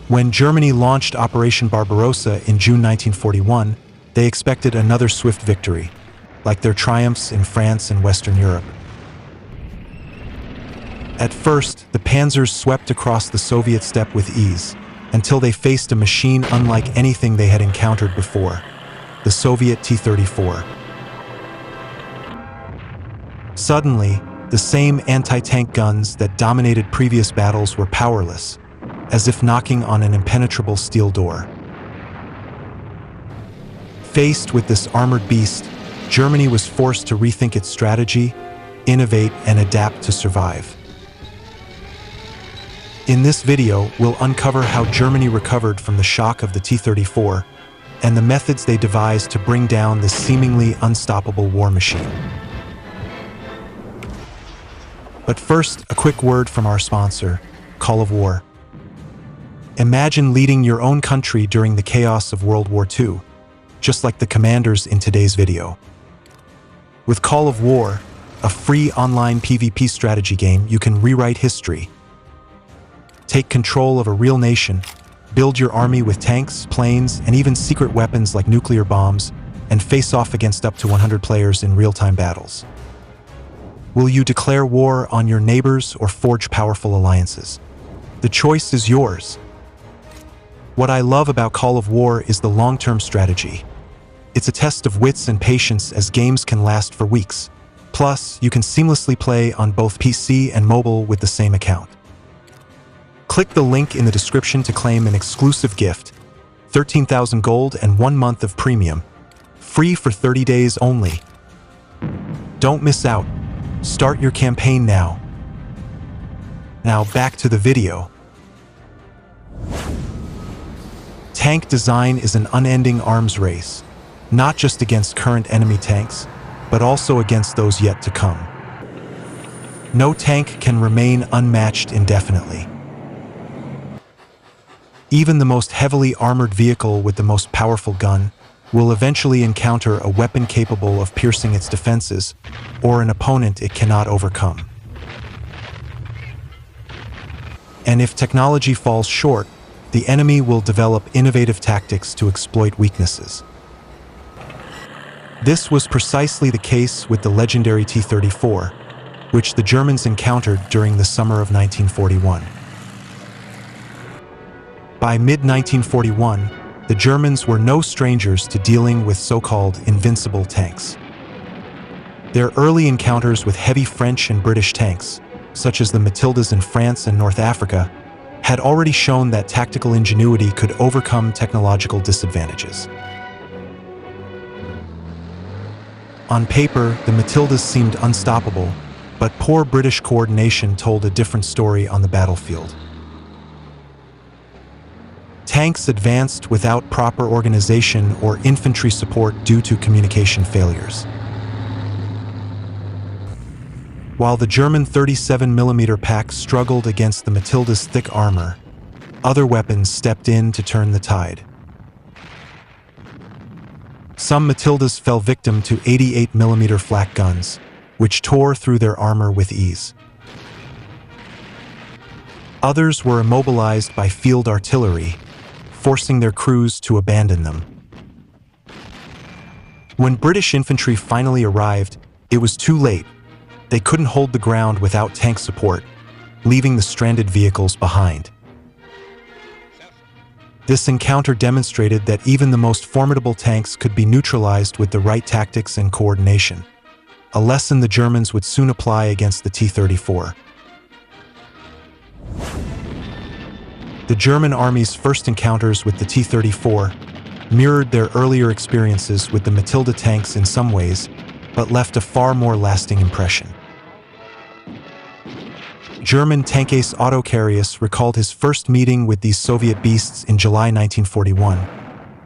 When Germany launched Operation Barbarossa in June 1941, they expected another swift victory, like their triumphs in France and Western Europe. At first, the Panzers swept across the Soviet steppe with ease, until they faced a machine unlike anything they had encountered before, the Soviet T-34. Suddenly, the same anti-tank guns that dominated previous battles were powerless, as if knocking on an impenetrable steel door. Faced with this armored beast, Germany was forced to rethink its strategy, innovate, and adapt to survive. In this video, we'll uncover how Germany recovered from the shock of the T-34 and the methods they devised to bring down this seemingly unstoppable war machine. But first, a quick word from our sponsor, Call of War. Imagine leading your own country during the chaos of World War II, just like the commanders in today's video. With Call of War, a free online PvP strategy game, you can rewrite history. Take control of a real nation, build your army with tanks, planes, and even secret weapons like nuclear bombs, and face off against up to 100 players in real-time battles. Will you declare war on your neighbors or forge powerful alliances? The choice is yours. What I love about Call of War is the long-term strategy. It's a test of wits and patience, as games can last for weeks. Plus, you can seamlessly play on both PC and mobile with the same account. Click the link in the description to claim an exclusive gift, 13,000 gold and 1 month of premium, free for 30 days only. Don't miss out. Start your campaign now. Now back to the video. Tank design is an unending arms race, not just against current enemy tanks, but also against those yet to come. No tank can remain unmatched indefinitely. Even the most heavily armored vehicle with the most powerful gun will eventually encounter a weapon capable of piercing its defenses, or an opponent it cannot overcome. And if technology falls short, the enemy will develop innovative tactics to exploit weaknesses. This was precisely the case with the legendary T-34, which the Germans encountered during the summer of 1941. By mid-1941, the Germans were no strangers to dealing with so-called invincible tanks. Their early encounters with heavy French and British tanks, such as the Matildas in France and North Africa, had already shown that tactical ingenuity could overcome technological disadvantages. On paper, the Matildas seemed unstoppable, but poor British coordination told a different story on the battlefield. Tanks advanced without proper organization or infantry support due to communication failures. While the German 37mm pack struggled against the Matilda's thick armor, other weapons stepped in to turn the tide. Some Matildas fell victim to 88mm Flak guns, which tore through their armor with ease. Others were immobilized by field artillery, forcing their crews to abandon them. When British infantry finally arrived, it was too late. They couldn't hold the ground without tank support, leaving the stranded vehicles behind. This encounter demonstrated that even the most formidable tanks could be neutralized with the right tactics and coordination, a lesson the Germans would soon apply against the T-34. The German army's first encounters with the T-34 mirrored their earlier experiences with the Matilda tanks in some ways, but left a far more lasting impression. German tank ace Otto Carius recalled his first meeting with these Soviet beasts in July 1941,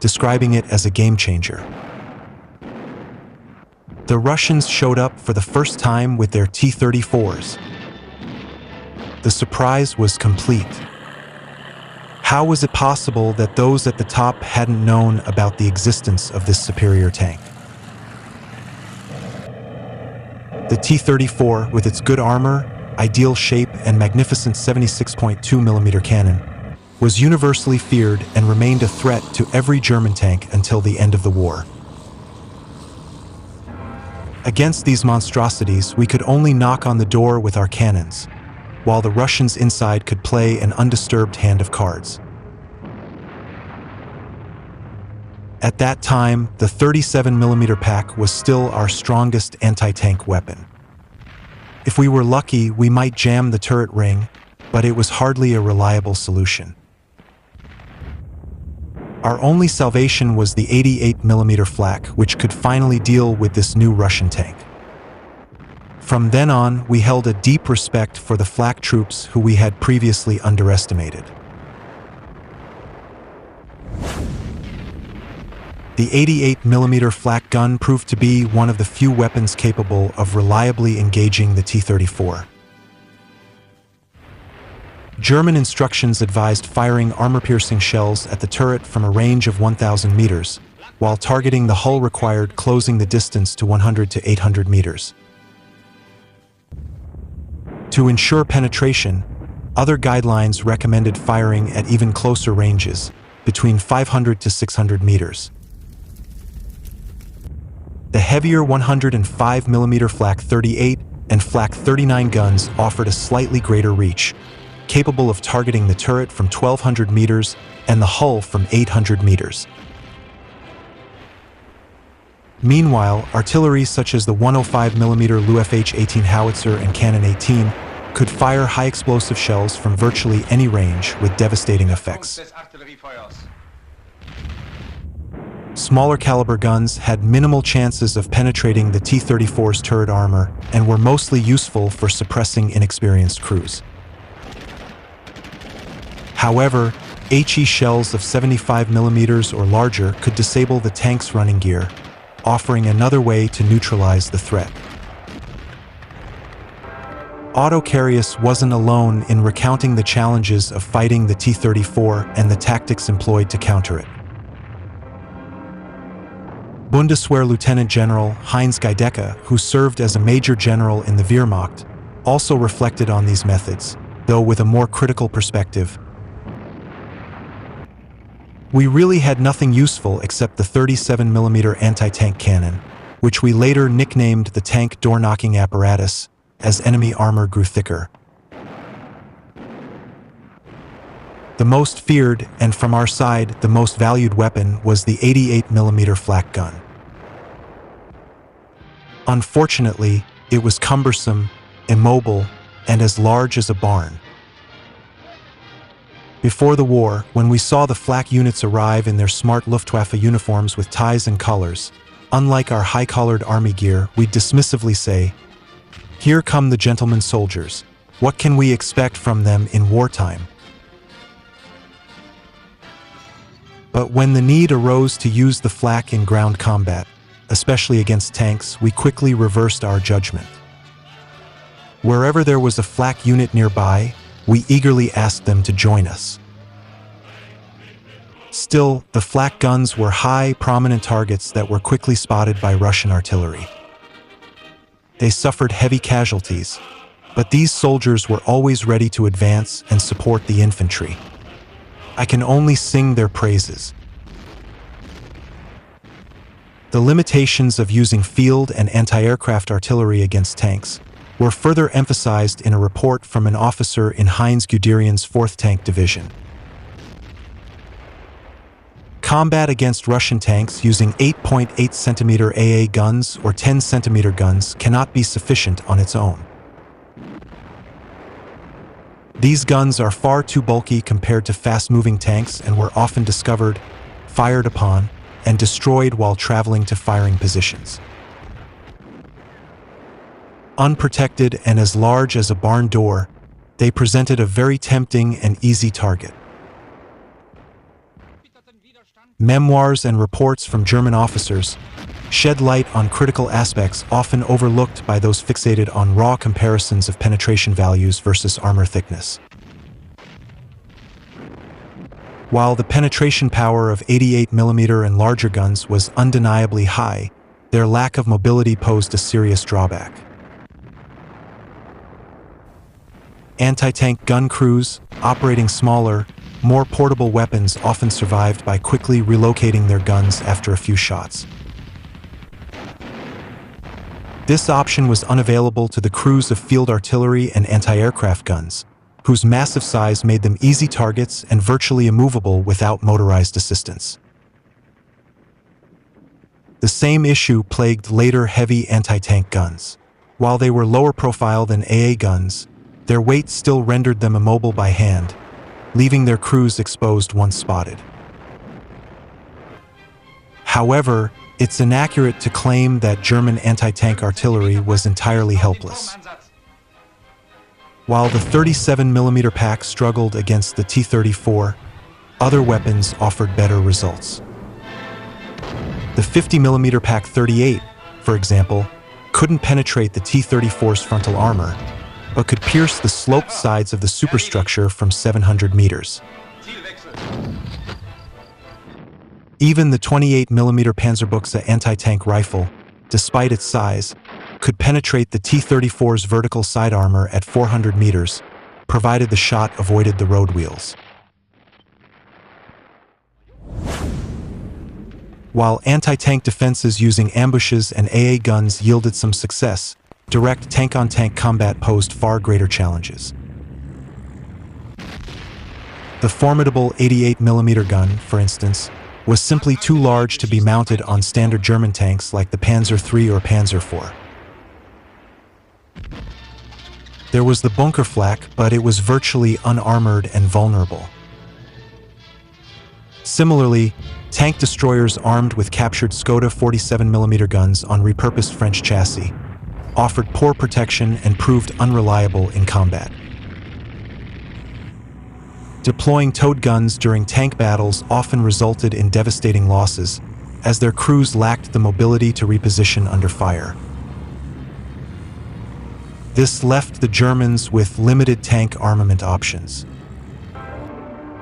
describing it as a game-changer. The Russians showed up for the first time with their T-34s. The surprise was complete. How was it possible that those at the top hadn't known about the existence of this superior tank? The T-34, with its good armor, ideal shape, and magnificent 76.2mm cannon, was universally feared and remained a threat to every German tank until the end of the war. Against these monstrosities, we could only knock on the door with our cannons, while the Russians inside could play an undisturbed hand of cards. At that time, the 37mm pack was still our strongest anti-tank weapon. If we were lucky, we might jam the turret ring, but it was hardly a reliable solution. Our only salvation was the 88mm Flak, which could finally deal with this new Russian tank. From then on, we held a deep respect for the Flak troops who we had previously underestimated. The 88mm Flak gun proved to be one of the few weapons capable of reliably engaging the T-34. German instructions advised firing armor-piercing shells at the turret from a range of 1,000 meters, while targeting the hull required closing the distance to 100 to 800 meters. To ensure penetration, other guidelines recommended firing at even closer ranges, between 500 to 600 meters. The heavier 105mm Flak 38 and Flak 39 guns offered a slightly greater reach, capable of targeting the turret from 1,200 meters and the hull from 800 meters. Meanwhile, artillery such as the 105mm LuFH-18 howitzer and Cannon 18 could fire high-explosive shells from virtually any range with devastating effects. Smaller caliber guns had minimal chances of penetrating the T-34's turret armor and were mostly useful for suppressing inexperienced crews. However, HE shells of 75mm or larger could disable the tank's running gear, offering another way to neutralize the threat. Otto Carius wasn't alone in recounting the challenges of fighting the T-34 and the tactics employed to counter it. Bundeswehr Lieutenant General Heinz Geidecke, who served as a major general in the Wehrmacht, also reflected on these methods, though with a more critical perspective. We really had nothing useful except the 37mm anti-tank cannon, which we later nicknamed the tank door-knocking apparatus, as enemy armor grew thicker. The most feared, and from our side, the most valued weapon was the 88mm Flak gun. Unfortunately, it was cumbersome, immobile, and as large as a barn. Before the war, when we saw the Flak units arrive in their smart Luftwaffe uniforms with ties and colors, unlike our high-collared army gear, we'd dismissively say, "Here come the gentlemen soldiers. What can we expect from them in wartime?" But when the need arose to use the Flak in ground combat, especially against tanks, we quickly reversed our judgment. Wherever there was a Flak unit nearby, we eagerly asked them to join us. Still, the Flak guns were high, prominent targets that were quickly spotted by Russian artillery. They suffered heavy casualties, but these soldiers were always ready to advance and support the infantry. I can only sing their praises. The limitations of using field and anti-aircraft artillery against tanks were further emphasized in a report from an officer in Heinz Guderian's 4th Tank Division. Combat against Russian tanks using 8.8 cm AA guns or 10 cm guns cannot be sufficient on its own. These guns are far too bulky compared to fast-moving tanks and were often discovered, fired upon, and destroyed while traveling to firing positions. Unprotected and as large as a barn door, they presented a very tempting and easy target. Memoirs and reports from German officers shed light on critical aspects often overlooked by those fixated on raw comparisons of penetration values versus armor thickness. While the penetration power of 88mm and larger guns was undeniably high, their lack of mobility posed a serious drawback. Anti-tank gun crews, operating smaller, More portable weapons often survived by quickly relocating their guns after a few shots. This option was unavailable to the crews of field artillery and anti-aircraft guns, whose massive size made them easy targets and virtually immovable without motorized assistance. The same issue plagued later heavy anti-tank guns. While they were lower profile than AA guns, their weight still rendered them immobile by hand, leaving their crews exposed once spotted. However, it's inaccurate to claim that German anti-tank artillery was entirely helpless. While the 37mm pack struggled against the T-34, other weapons offered better results. The 50mm pack 38, for example, couldn't penetrate the T-34's frontal armor, but could pierce the sloped sides of the superstructure from 700 meters. Even the 28mm Panzerbuchse anti-tank rifle, despite its size, could penetrate the T-34's vertical side armor at 400 meters, provided the shot avoided the road wheels. While anti-tank defenses using ambushes and AA guns yielded some success, direct tank-on-tank combat posed far greater challenges. The formidable 88mm gun, for instance, was simply too large to be mounted on standard German tanks like the Panzer III or Panzer IV. There was the bunker Flak, but it was virtually unarmored and vulnerable. Similarly, tank destroyers armed with captured Skoda 47mm guns on repurposed French chassis offered poor protection and proved unreliable in combat. Deploying towed guns during tank battles often resulted in devastating losses, as their crews lacked the mobility to reposition under fire. This left the Germans with limited tank armament options.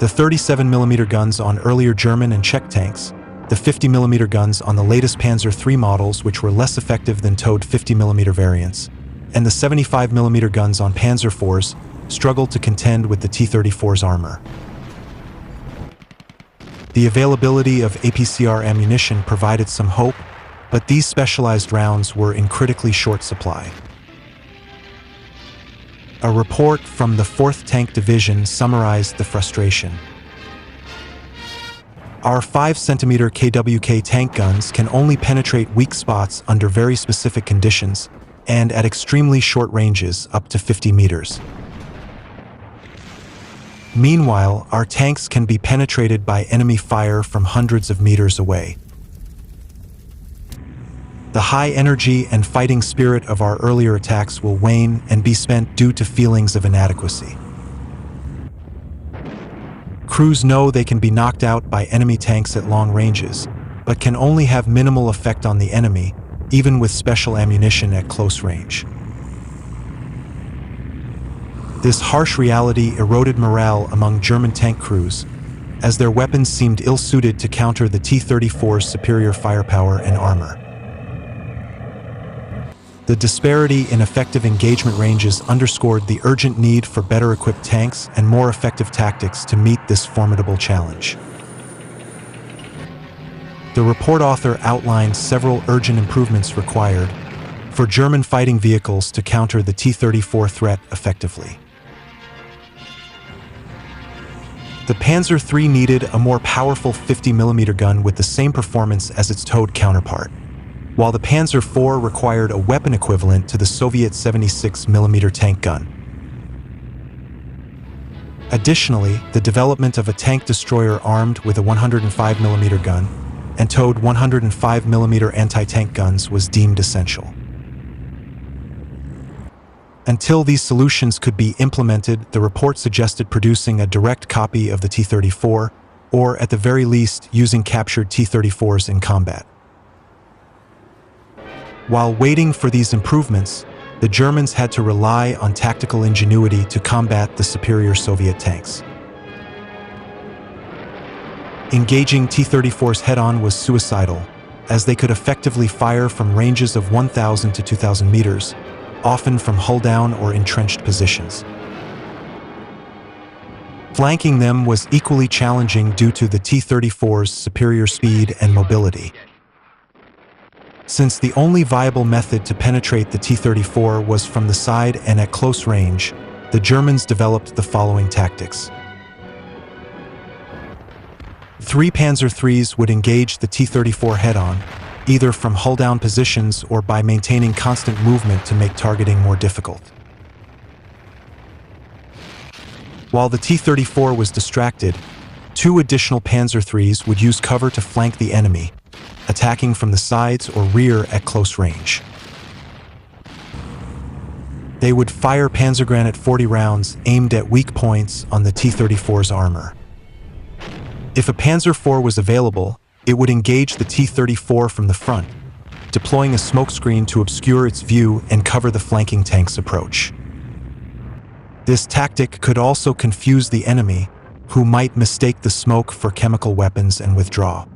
The 37mm guns on earlier German and Czech tanks, the 50mm guns on the latest Panzer III models, which were less effective than towed 50mm variants, and the 75mm guns on Panzer IVs struggled to contend with the T-34's armor. The availability of APCR ammunition provided some hope, but these specialized rounds were in critically short supply. A report from the 4th Tank Division summarized the frustration. Our 5cm KWK tank guns can only penetrate weak spots under very specific conditions and at extremely short ranges up to 50 meters. Meanwhile, our tanks can be penetrated by enemy fire from hundreds of meters away. The high energy and fighting spirit of our earlier attacks will wane and be spent due to feelings of inadequacy. Crews know they can be knocked out by enemy tanks at long ranges, but can only have minimal effect on the enemy, even with special ammunition at close range. This harsh reality eroded morale among German tank crews, as their weapons seemed ill-suited to counter the T-34's superior firepower and armor. The disparity in effective engagement ranges underscored the urgent need for better equipped tanks and more effective tactics to meet this formidable challenge. The report author outlined several urgent improvements required for German fighting vehicles to counter the T-34 threat effectively. The Panzer III needed a more powerful 50mm gun with the same performance as its towed counterpart, while the Panzer IV required a weapon equivalent to the Soviet 76mm tank gun. Additionally, the development of a tank destroyer armed with a 105mm gun and towed 105mm anti-tank guns was deemed essential. Until these solutions could be implemented, the report suggested producing a direct copy of the T-34, or at the very least, using captured T-34s in combat. While waiting for these improvements, the Germans had to rely on tactical ingenuity to combat the superior Soviet tanks. Engaging T-34s head-on was suicidal, as they could effectively fire from ranges of 1,000 to 2,000 meters, often from hull-down or entrenched positions. Flanking them was equally challenging due to the T-34's superior speed and mobility. Since the only viable method to penetrate the T-34 was from the side and at close range, the Germans developed the following tactics. 3 Panzer IIIs would engage the T-34 head-on, either from hull-down positions or by maintaining constant movement to make targeting more difficult. While the T-34 was distracted, 2 additional Panzer IIIs would use cover to flank the enemy, attacking from the sides or rear at close range. They would fire Panzergranate 40 rounds aimed at weak points on the T-34's armor. If a Panzer IV was available, it would engage the T-34 from the front, deploying a smokescreen to obscure its view and cover the flanking tank's approach. This tactic could also confuse the enemy, who might mistake the smoke for chemical weapons and withdraw.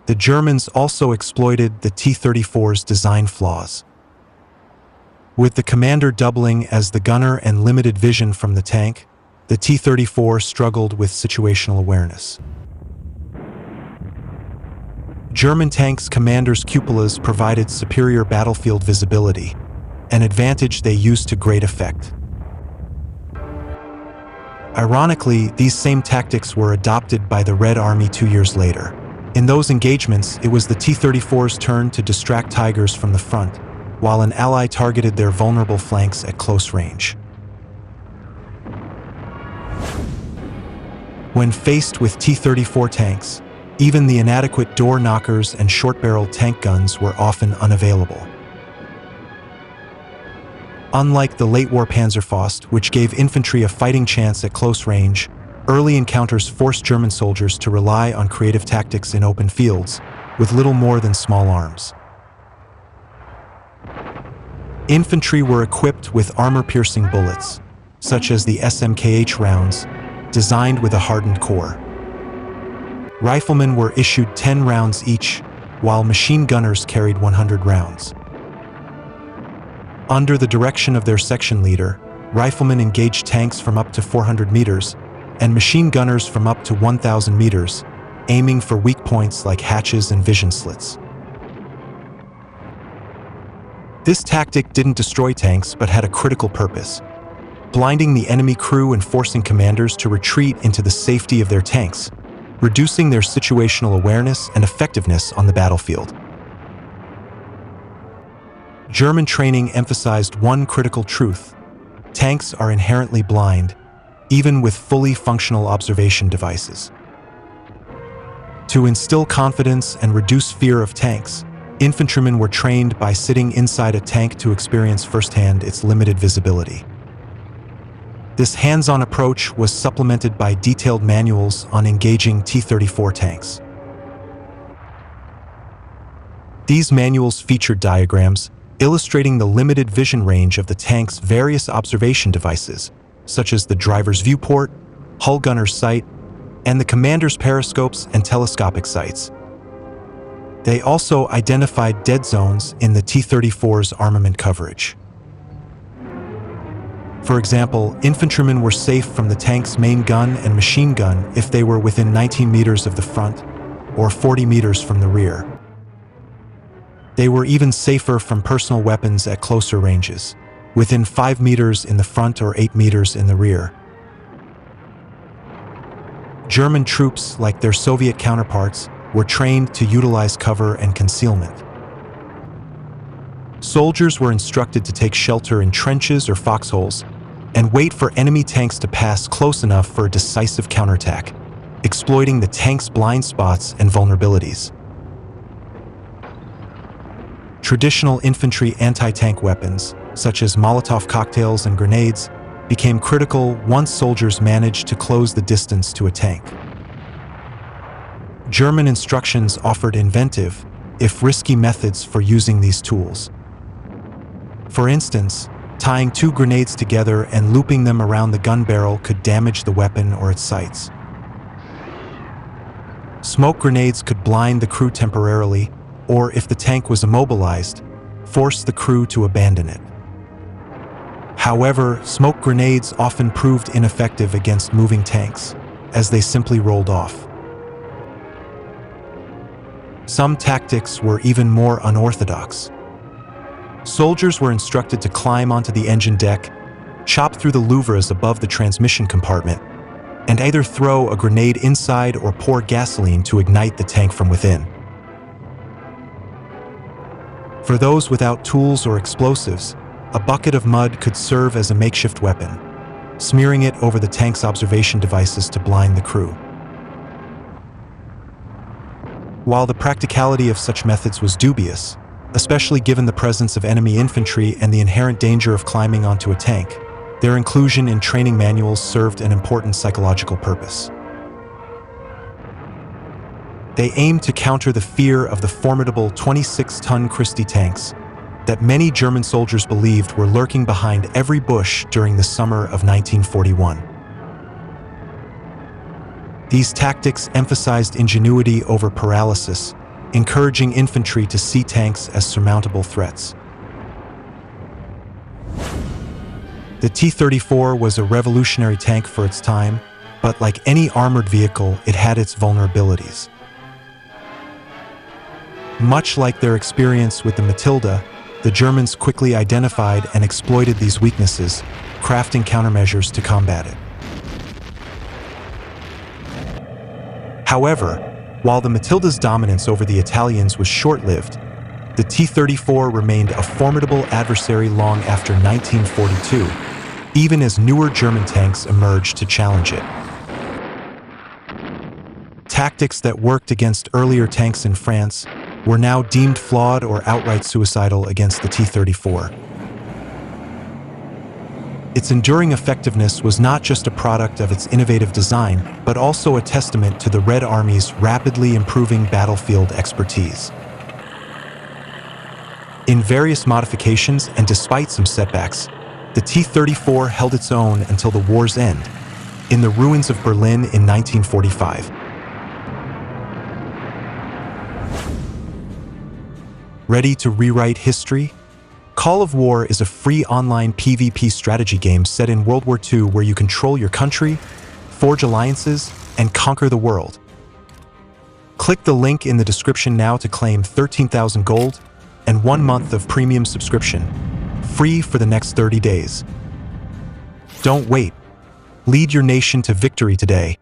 The Germans also exploited the T-34's design flaws. With the commander doubling as the gunner and limited vision from the tank, the T-34 struggled with situational awareness. German tanks' commanders' cupolas provided superior battlefield visibility, an advantage they used to great effect. Ironically, these same tactics were adopted by the Red Army 2 years later. In those engagements, it was the T-34's turn to distract Tigers from the front, while an ally targeted their vulnerable flanks at close range. When faced with T-34 tanks, even the inadequate door knockers and short-barreled tank guns were often unavailable. Unlike the late-war Panzerfaust, which gave infantry a fighting chance at close range, early encounters forced German soldiers to rely on creative tactics in open fields, with little more than small arms. Infantry were equipped with armor-piercing bullets, such as the SMKH rounds, designed with a hardened core. Riflemen were issued 10 rounds each, while machine gunners carried 100 rounds. Under the direction of their section leader, riflemen engaged tanks from up to 400 meters, and machine gunners from up to 1,000 meters, aiming for weak points like hatches and vision slits. This tactic didn't destroy tanks but had a critical purpose, blinding the enemy crew and forcing commanders to retreat into the safety of their tanks, reducing their situational awareness and effectiveness on the battlefield. German training emphasized one critical truth: tanks are inherently blind, even with fully functional observation devices. To instill confidence and reduce fear of tanks, infantrymen were trained by sitting inside a tank to experience firsthand its limited visibility. This hands-on approach was supplemented by detailed manuals on engaging T-34 tanks. These manuals featured diagrams illustrating the limited vision range of the tank's various observation devices, such as the driver's viewport, hull gunner's sight, and the commander's periscopes and telescopic sights. They also identified dead zones in the T-34's armament coverage. For example, infantrymen were safe from the tank's main gun and machine gun if they were within 19 meters of the front or 40 meters from the rear. They were even safer from personal weapons at closer ranges, within 5 meters in the front or 8 meters in the rear. German troops, like their Soviet counterparts, were trained to utilize cover and concealment. Soldiers were instructed to take shelter in trenches or foxholes and wait for enemy tanks to pass close enough for a decisive counterattack, exploiting the tank's blind spots and vulnerabilities. Traditional infantry anti-tank weapons, such as Molotov cocktails and grenades, became critical once soldiers managed to close the distance to a tank. German instructions offered inventive, if risky, methods for using these tools. For instance, tying 2 grenades together and looping them around the gun barrel could damage the weapon or its sights. Smoke grenades could blind the crew temporarily, or if the tank was immobilized, force the crew to abandon it. However, smoke grenades often proved ineffective against moving tanks, as they simply rolled off. Some tactics were even more unorthodox. Soldiers were instructed to climb onto the engine deck, chop through the louvres above the transmission compartment, and either throw a grenade inside or pour gasoline to ignite the tank from within. For those without tools or explosives, a bucket of mud could serve as a makeshift weapon, smearing it over the tank's observation devices to blind the crew. While the practicality of such methods was dubious, especially given the presence of enemy infantry and the inherent danger of climbing onto a tank, their inclusion in training manuals served an important psychological purpose. They aimed to counter the fear of the formidable 26-ton Christie tanks that many German soldiers believed were lurking behind every bush during the summer of 1941. These tactics emphasized ingenuity over paralysis, encouraging infantry to see tanks as surmountable threats. The T-34 was a revolutionary tank for its time, but like any armored vehicle, it had its vulnerabilities. Much like their experience with the Matilda, the Germans quickly identified and exploited these weaknesses, crafting countermeasures to combat it. However, while the Matilda's dominance over the Italians was short-lived, the T-34 remained a formidable adversary long after 1942, even as newer German tanks emerged to challenge it. Tactics that worked against earlier tanks in France were now deemed flawed or outright suicidal against the T-34. Its enduring effectiveness was not just a product of its innovative design, but also a testament to the Red Army's rapidly improving battlefield expertise. In various modifications and despite some setbacks, the T-34 held its own until the war's end, in the ruins of Berlin in 1945. Ready to rewrite history? Call of War is a free online PvP strategy game set in World War II where you control your country, forge alliances, and conquer the world. Click the link in the description now to claim 13,000 gold and 1 month of premium subscription, free for the next 30 days. Don't wait. Lead your nation to victory today.